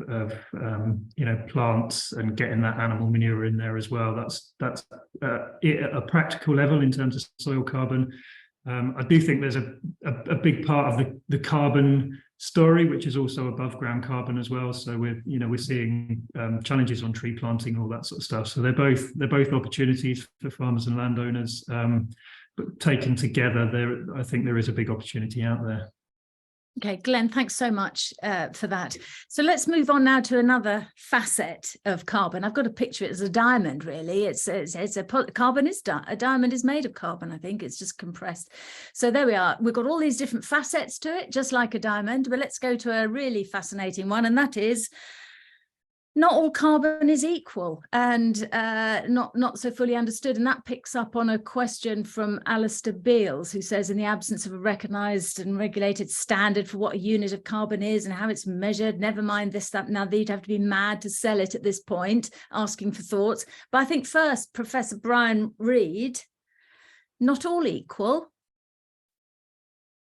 plants, and getting that animal manure in there as well. That's it at a practical level in terms of soil carbon. I do think there's a big part of the carbon story, which is also above ground carbon as well. So we're seeing challenges on tree planting, all that sort of stuff. So they're both opportunities for farmers and landowners, but taken together, I think there is a big opportunity out there. Okay, Glenn, thanks so much for that. So let's move on now to another facet of carbon. I've got to picture it as a diamond, really. A diamond is made of carbon, I think. It's just compressed. So there we are. We've got all these different facets to it, just like a diamond. But let's go to a really fascinating one, and that is not all carbon is equal and not so fully understood. And that picks up on a question from Alistair Beales, who says, in the absence of a recognised and regulated standard for what a unit of carbon is and how it's measured, never mind this, that, now you'd have to be mad to sell it at this point, asking for thoughts. But I think first, Professor Brian Reid, not all equal.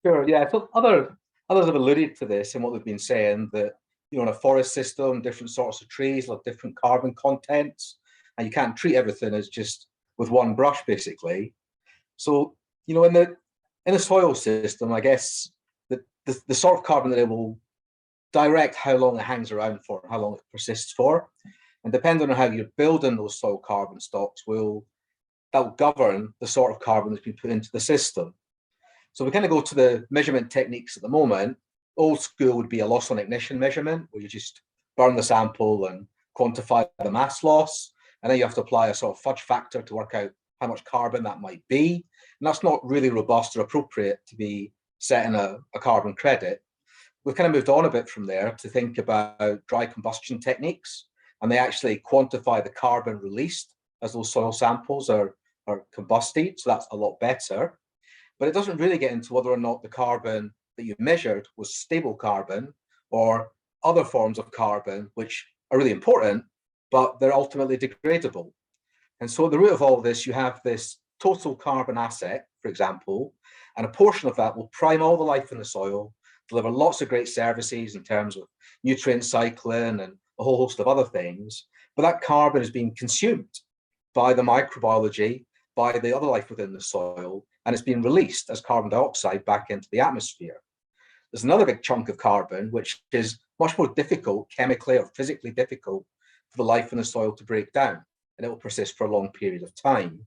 Sure, yeah. So others have alluded to this in what we've been saying, that in a forest system, different sorts of trees have different carbon contents, and you can't treat everything as just with one brush, basically. So, in the soil system, I guess the sort of carbon that it will direct how long it hangs around for, how long it persists for, and depending on how you're building those soil carbon stocks, that will govern the sort of carbon that's been put into the system. So we kind of go to the measurement techniques at the moment. Old school would be a loss on ignition measurement, where you just burn the sample and quantify the mass loss. And then you have to apply a sort of fudge factor to work out how much carbon that might be. And that's not really robust or appropriate to be setting a carbon credit. We've kind of moved on a bit from there to think about dry combustion techniques. And they actually quantify the carbon released as those soil samples are combusted. So that's a lot better. But it doesn't really get into whether or not the carbon that you measured was stable carbon or other forms of carbon, which are really important, but they're ultimately degradable. And so at the root of all this, you have this total carbon asset, for example, and a portion of that will prime all the life in the soil, deliver lots of great services in terms of nutrient cycling and a whole host of other things. But that carbon is being consumed by the microbiology, by the other life within the soil, and it's being released as carbon dioxide back into the atmosphere. There's another big chunk of carbon, which is much more difficult, chemically or physically difficult, for the life in the soil to break down, and it will persist for a long period of time.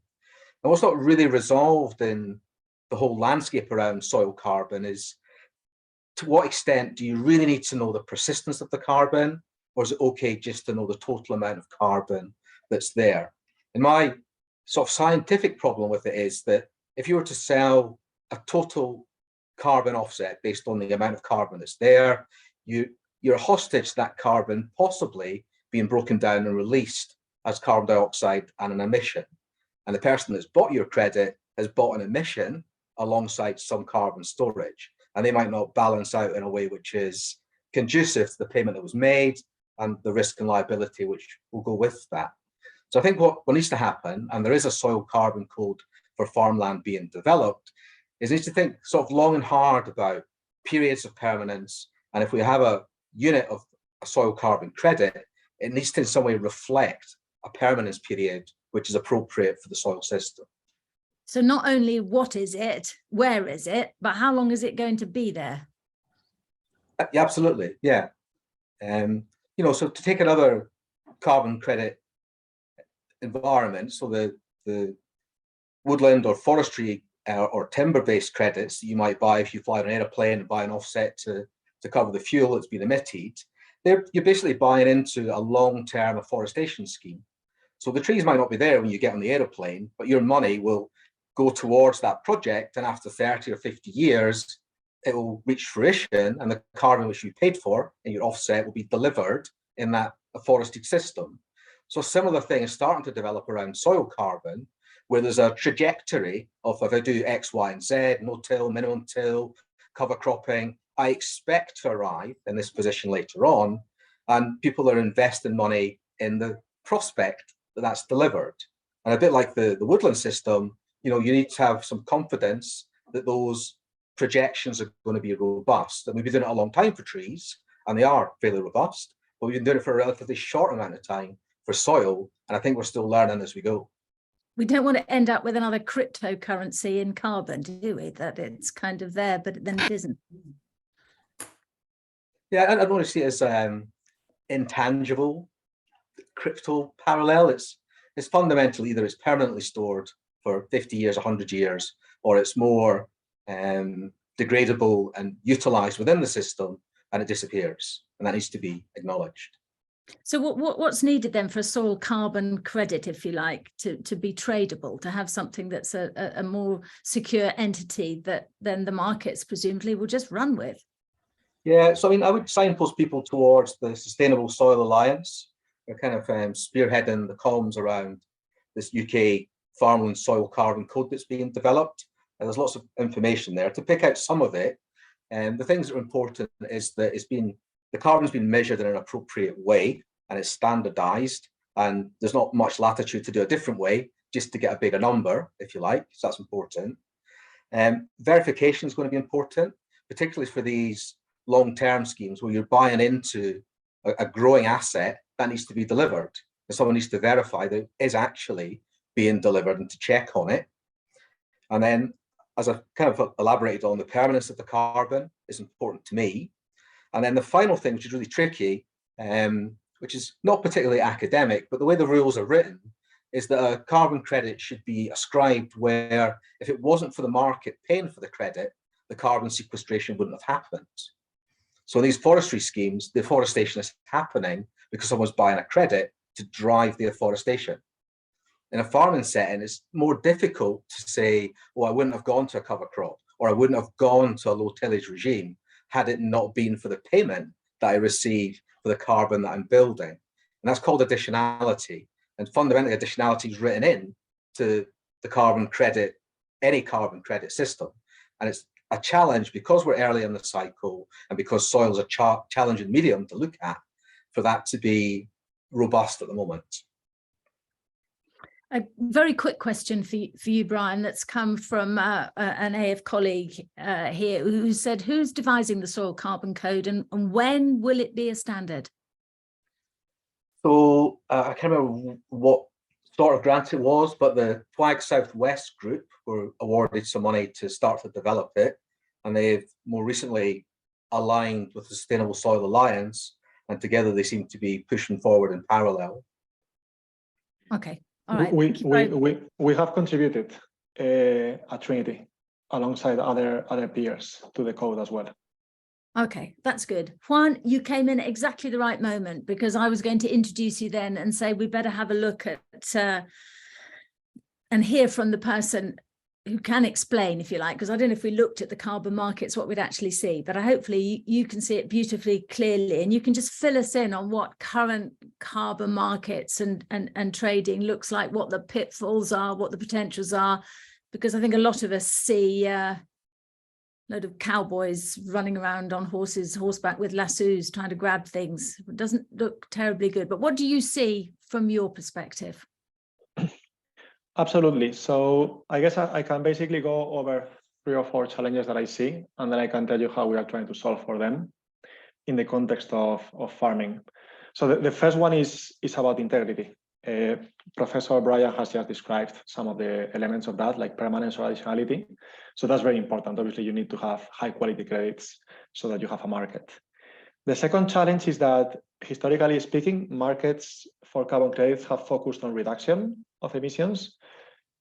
And what's not really resolved in the whole landscape around soil carbon is, to what extent do you really need to know the persistence of the carbon, or is it okay just to know the total amount of carbon that's there? And my sort of scientific problem with it is that if you were to sell a total carbon offset based on the amount of carbon that's there, you're hostage to that carbon possibly being broken down and released as carbon dioxide and an emission. And the person that's bought your credit has bought an emission alongside some carbon storage. And they might not balance out in a way which is conducive to the payment that was made and the risk and liability which will go with that. So I think what needs to happen, and there is a soil carbon code for farmland being developed, is needs to think sort of long and hard about periods of permanence. And if we have a unit of a soil carbon credit, it needs to in some way reflect a permanence period which is appropriate for the soil system. So not only what is it, where is it, but how long is it going to be there? Yeah, absolutely, yeah. So to take another carbon credit environment, so the woodland or forestry or timber-based credits that you might buy if you fly on an aeroplane and buy an offset to cover the fuel that's been emitted, you're basically buying into a long-term afforestation scheme. So the trees might not be there when you get on the aeroplane, but your money will go towards that project, and after 30 or 50 years, it will reach fruition, and the carbon which you paid for in your offset will be delivered in that afforested system. So a similar thing is starting to develop around soil carbon, where there's a trajectory of, if I do X, Y, and Z, no-till, minimum till, cover cropping, I expect to arrive in this position later on, and people are investing money in the prospect that that's delivered. And a bit like the woodland system, you need to have some confidence that those projections are going to be robust. And we've been doing it a long time for trees, and they are fairly robust, but we've been doing it for a relatively short amount of time for soil, and I think we're still learning as we go. We don't want to end up with another cryptocurrency in carbon, do we? That it's kind of there, but then it isn't. Yeah, I don't want to see it as intangible crypto parallel. It's fundamentally either it's permanently stored for 50 years, 100 years, or it's more degradable and utilized within the system and it disappears, and that needs to be acknowledged. So what's needed then for a soil carbon credit, if you like, to be tradable, to have something that's a more secure entity that then the markets presumably will just run with? Yeah, so I mean, I would signpost people towards the Sustainable Soil Alliance. They're kind of spearheading the comms around this UK farmland soil carbon code that's being developed. And there's lots of information there. To pick out some of it, and the things that are important is that the carbon's been measured in an appropriate way, and it's standardized, and there's not much latitude to do a different way just to get a bigger number, if you like. So that's important. Verification is going to be important, particularly for these long-term schemes where you're buying into a growing asset that needs to be delivered, and someone needs to verify that it is actually being delivered and to check on it. And then, as I kind of elaborated on, the permanence of the carbon is important to me. And then the final thing, which is really tricky, which is not particularly academic, but the way the rules are written is that a carbon credit should be ascribed where, if it wasn't for the market paying for the credit, the carbon sequestration wouldn't have happened. So in these forestry schemes, the afforestation is happening because someone's buying a credit to drive the afforestation. In a farming setting, it's more difficult to say, oh, I wouldn't have gone to a cover crop, or I wouldn't have gone to a low tillage regime had it not been for the payment that I receive for the carbon that I'm building. And that's called additionality. And fundamentally, additionality is written in to the carbon credit, any carbon credit system. And it's a challenge because we're early in the cycle and because soil's a challenging medium to look at for that to be robust at the moment. A very quick question for you, Brian, that's come from an AF colleague here who said, who's devising the soil carbon code and when will it be a standard? So I can't remember what sort of grant it was, but the FWAG Southwest group were awarded some money to start to develop it. And they've more recently aligned with the Sustainable Soil Alliance, and together they seem to be pushing forward in parallel. Okay. All right. We have contributed at Trinity alongside other peers to the code as well. Okay, that's good. Juan, you came in at exactly the right moment, because I was going to introduce you then and say we better have a look at and hear from the person who can explain, if you like, because I don't know if we looked at the carbon markets, what we'd actually see, but hopefully you can see it beautifully clearly, and you can just fill us in on what current carbon markets and trading looks like, what the pitfalls are, what the potentials are, because I think a lot of us see a load of cowboys running around on horseback with lassos trying to grab things. It doesn't look terribly good, but what do you see from your perspective? Absolutely. So I guess I can basically go over 3 or 4 challenges that I see, and then I can tell you how we are trying to solve for them in the context of farming. So the first one is about integrity. Professor Brian has just described some of the elements of that, like permanence or additionality. So that's very important. Obviously, you need to have high quality credits so that you have a market. The second challenge is that, historically speaking, markets for carbon credits have focused on reduction of emissions,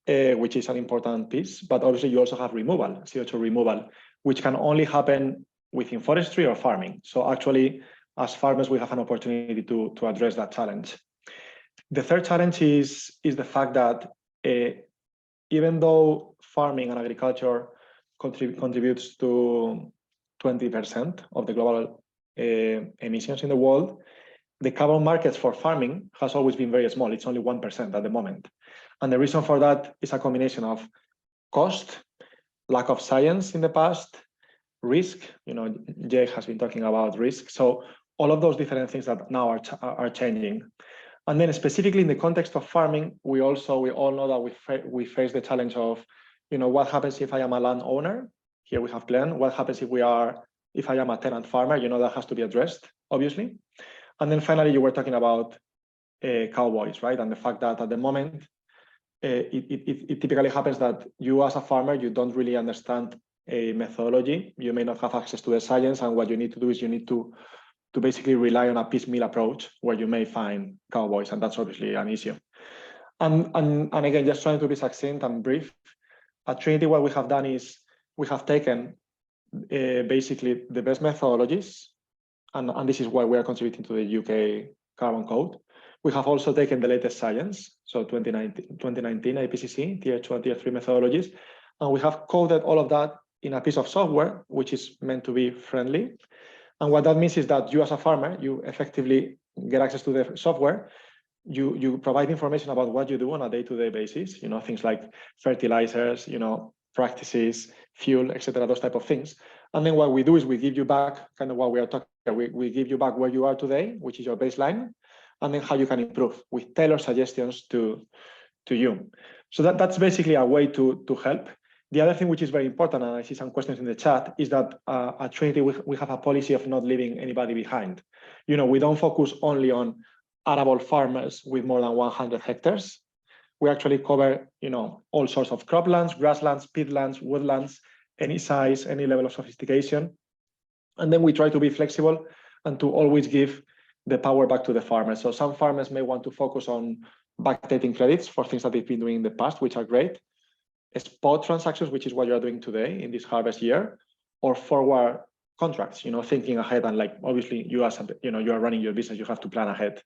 which is an important piece. But obviously, you also have removal, CO2 removal, which can only happen within forestry or farming. So actually, as farmers, we have an opportunity to address that challenge. The third challenge is the fact that even though farming and agriculture contributes to 20% of the global emissions in the world, the carbon markets for farming has always been very small. It's only 1% at the moment. And the reason for that is a combination of cost, lack of science in the past, risk. Jay has been talking about risk. So all of those different things that now are changing. And then specifically in the context of farming, we all know that we face the challenge of, what happens if I am a landowner? Here we have Glenn. What happens if I am a tenant farmer? That has to be addressed, obviously. And then finally, you were talking about cowboys, right? And the fact that at the moment, it typically happens that you as a farmer, you don't really understand a methodology. You may not have access to the science, and what you need to do is you need to basically rely on a piecemeal approach where you may find cowboys, and that's obviously an issue. And again, just trying to be succinct and brief, at Trinity, what we have done is we have taken basically the best methodologies, and this is why we are contributing to the UK Carbon Code. We have also taken the latest science, so 2019 IPCC, Tier 2 and Tier 3 methodologies, and we have coded all of that in a piece of software, which is meant to be friendly. And what that means is that you as a farmer, you effectively get access to the software. You provide information about what you do on a day-to-day basis, things like fertilizers, practices, fuel, etc., those type of things. And then what we do is we give you back kind of what we are talking about. We give you back where you are today, which is your baseline, and then how you can improve with tailored suggestions to you. So that's basically a way to help. The other thing which is very important, and I see some questions in the chat, is that at Trinity, we have a policy of not leaving anybody behind. We don't focus only on arable farmers with more than 100 hectares. We actually cover, all sorts of croplands, grasslands, peatlands, woodlands, any size, any level of sophistication. And then we try to be flexible and to always give the power back to the farmers. So some farmers may want to focus on backdating credits for things that they've been doing in the past, which are great. Spot transactions, which is what you're doing today in this harvest year, or forward contracts, thinking ahead, and like obviously you as you are running your business, you have to plan ahead,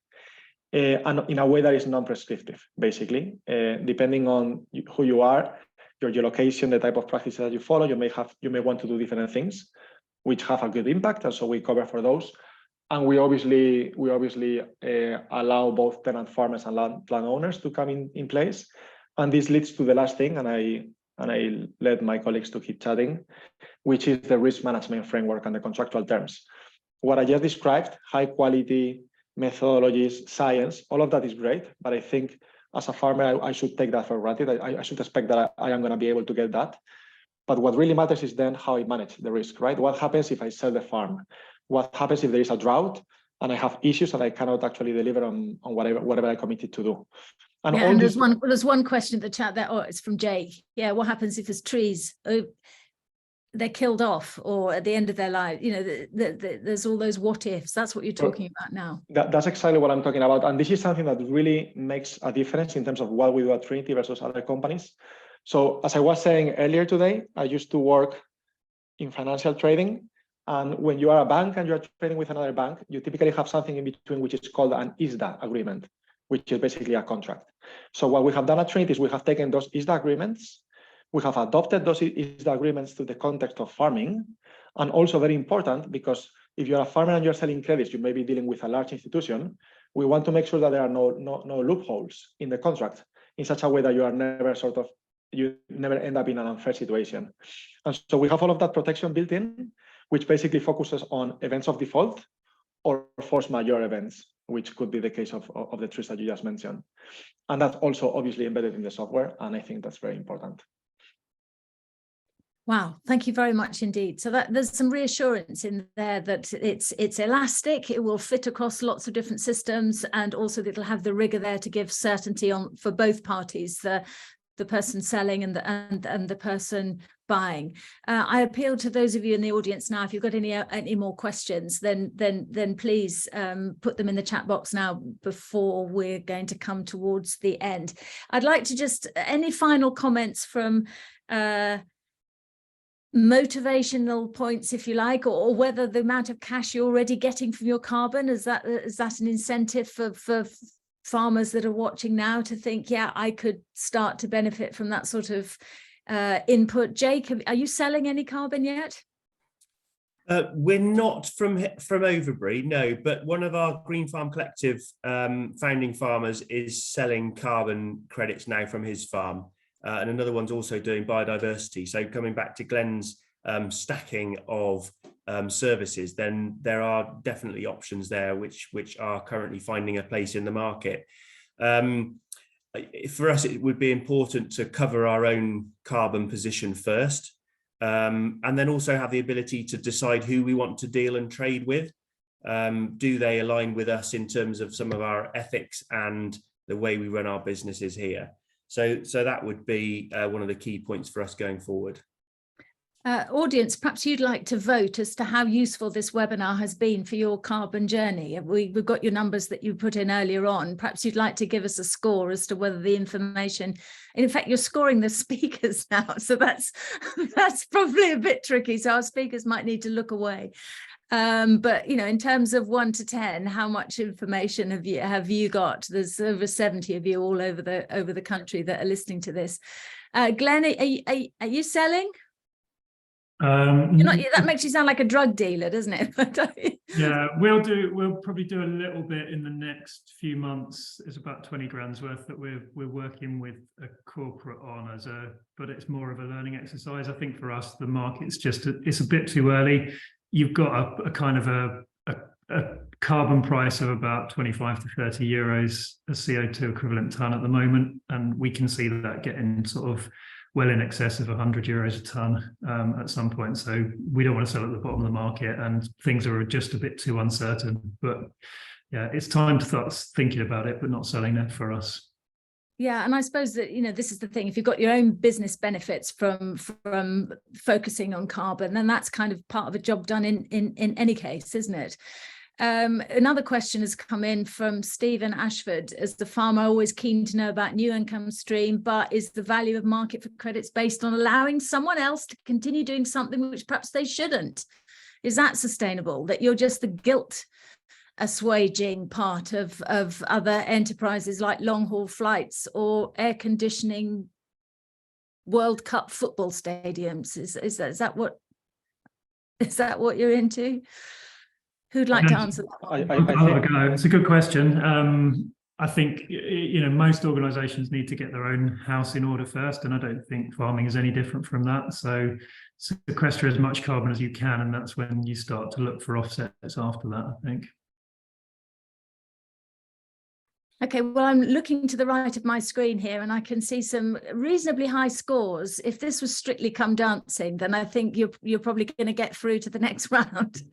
and in a way that is non-prescriptive, basically, depending on who you are, your geolocation, the type of practices that you follow, you may want to do different things, which have a good impact, and so we cover for those. And we obviously allow both tenant farmers and landowners to come in place. And this leads to the last thing, and and I'll let my colleagues to keep chatting, which is the risk management framework and the contractual terms. What I just described, high quality methodologies, science, all of that is great, but I think as a farmer, I should take that for granted. I should expect that I am going to be able to get that. But what really matters is then how I manage the risk, right? What happens if I sell the farm? What happens if there is a drought and I have issues and I cannot actually deliver on whatever I committed to do? And yeah, all and this... there's one question in the chat there. Oh, it's from Jake. Yeah, what happens if there's trees? They're killed off, or at the end of their life, you know, there's all those what ifs. That's what you're talking about now. That's exactly what I'm talking about. And this is something that really makes a difference in terms of what we do at Trinity versus other companies. So as I was saying earlier today, I used to work in financial trading. And when you are a bank and you're trading with another bank, you typically have something in between, which is called an ISDA agreement, which is basically a contract. So what we have done at Trinity is we have taken those ISDA agreements, we have adopted those ISDA agreements to the context of farming, and also very important, because if you're a farmer and you're selling credits, you may be dealing with a large institution. We want to make sure that there are no loopholes in the contract in such a way that you are never you never end up in an unfair situation. And so we have all of that protection built in, which basically focuses on events of default or force majeure events, which could be the case of the trees that you just mentioned. And that's also obviously embedded in the software. And I think that's very important. Wow, thank you very much indeed. So that there's some reassurance in there that it's elastic, it will fit across lots of different systems, and also that it'll have the rigor there to give certainty on for both parties, the person selling and the person buying. I appeal to those of you in the audience now, if you've got any more questions, then please put them in the chat box now before we're going to come towards the end. I'd like to just, any final comments from motivational points, if you like, or whether the amount of cash you're already getting from your carbon, is that an incentive for farmers that are watching now to think, yeah, I could start to benefit from that sort of input? Jake, are you selling any carbon yet? We're not from Overbury, no, but one of our Green Farm Collective founding farmers is selling carbon credits now from his farm. And another one's also doing biodiversity. So coming back to Glenn's stacking of services, then there are definitely options there which are currently finding a place in the market. For us, it would be important to cover our own carbon position first, and then also have the ability to decide who we want to deal and trade with. Do they align with us in terms of some of our ethics and the way we run our businesses here? So that would be one of the key points for us going forward. Audience, perhaps you'd like to vote as to how useful this webinar has been for your carbon journey. We've got your numbers that you put in earlier on. Perhaps you'd like to give us a score as to whether the information, in fact, you're scoring the speakers now, so that's probably a bit tricky. So our speakers might need to look away. But you know, in terms of 1 to 10, how much information have you got? There's over 70 of you all over the country that are listening to this. Glenn, are you selling? That makes you sound like a drug dealer, doesn't it? Yeah, we'll probably do a little bit in the next few months. It's about 20 grand's worth that we're working with a corporate on but it's more of a learning exercise. I think for us, the market's it's a bit too early. You've got a kind of a carbon price of about 25 to 30 euros a CO2 equivalent ton at the moment, and we can see that getting sort of well in excess of 100 euros a ton at some point. So we don't want to sell at the bottom of the market, and things are just a bit too uncertain. But yeah, it's time to start thinking about it, but not selling it for us. Yeah, and I suppose that, you know, this is the thing. If you've got your own business benefits from focusing on carbon, then that's kind of part of a job done in any case, isn't it? Another question has come in from Stephen Ashford. As the farmer, always keen to know about new income stream, but is the value of market for credits based on allowing someone else to continue doing something which perhaps they shouldn't? Is that sustainable? That you're just the guilt assuaging part of other enterprises like long haul flights or air conditioning World Cup football stadiums? Is that what you're into? Who'd like to answer that one? It's a good question. I think, most organisations need to get their own house in order first, and I don't think farming is any different from that. So sequester as much carbon as you can, and that's when you start to look for offsets after that, I think. Okay, well, I'm looking to the right of my screen here and I can see some reasonably high scores. If this was Strictly Come Dancing, then I think you're probably going to get through to the next round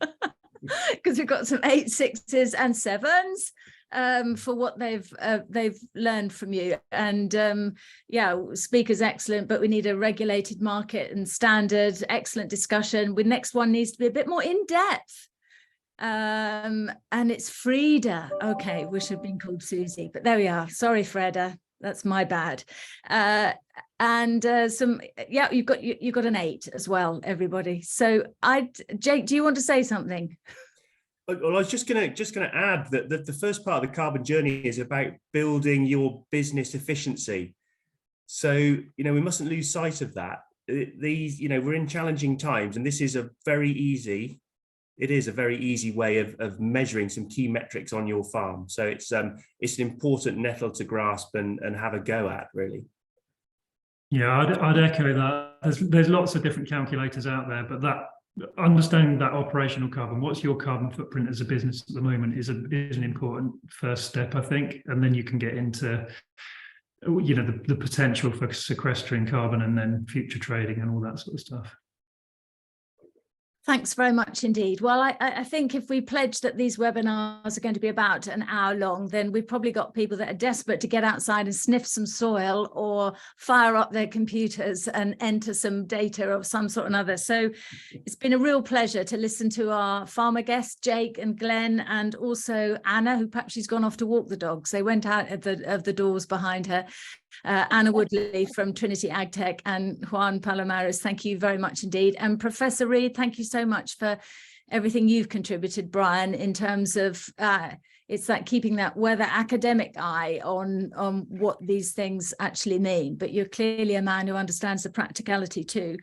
because we've got some 8, 6s and 7s for what they've learned from you. And yeah, speaker's excellent, but we need a regulated market and standard, excellent discussion. The next one needs to be a bit more in-depth. And it's Frida. Okay, wish I'd been called Susie, but there we are. Sorry, Freda, that's my bad. And yeah, you've got an 8 as well, everybody. So Jake, do you want to say something? Well, I was just gonna add that the first part of the carbon journey is about building your business efficiency. So, we mustn't lose sight of that. We're in challenging times, and this is a very easy way of measuring some key metrics on your farm. So it's an important nettle to grasp and have a go at, really. Yeah, I'd echo that. There's lots of different calculators out there, but that understanding that operational carbon, what's your carbon footprint as a business at the moment, is an important first step, I think, and then you can get into the potential for sequestering carbon and then future trading and all that sort of stuff. Thanks very much indeed. Well, I think if we pledge that these webinars are going to be about an hour long, then we've probably got people that are desperate to get outside and sniff some soil or fire up their computers and enter some data of some sort or another. So it's been a real pleasure to listen to our farmer guests, Jake and Glenn, and also Anna, who perhaps she's gone off to walk the dogs. They went out of the doors behind her. Anna Woodley from Trinity Agtech and Juan Palomares, thank you very much indeed. And Professor Reid, thank you so much for everything you've contributed, Brian, in terms of it's like keeping that weather academic eye on what these things actually mean. But you're clearly a man who understands the practicality too.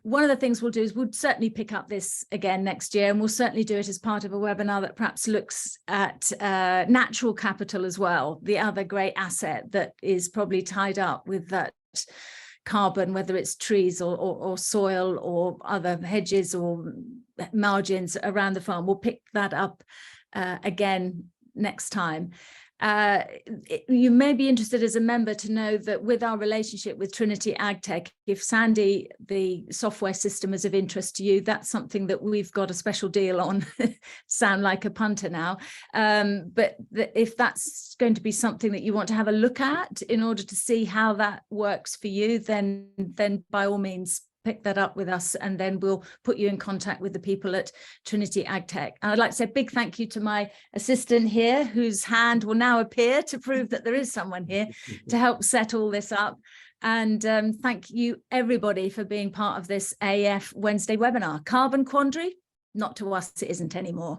One of the things we'll do is we'll certainly pick up this again next year, and we'll certainly do it as part of a webinar that perhaps looks at natural capital as well, the other great asset that is probably tied up with that carbon, whether it's trees or soil or other hedges or margins around the farm. We'll pick that up again next time. You may be interested as a member to know that with our relationship with Trinity Agtech, if Sandy, the software system, is of interest to you, that's something that we've got a special deal on. Sound like a punter now. But if that's going to be something that you want to have a look at in order to see how that works for you, then by all means, pick that up with us, and then we'll put you in contact with the people at Trinity Agtech. And I'd like to say a big thank you to my assistant here, whose hand will now appear to prove that there is someone here to help set all this up. And thank you, everybody, for being part of this AF Wednesday webinar. Carbon Quandary? Not to us, it isn't anymore.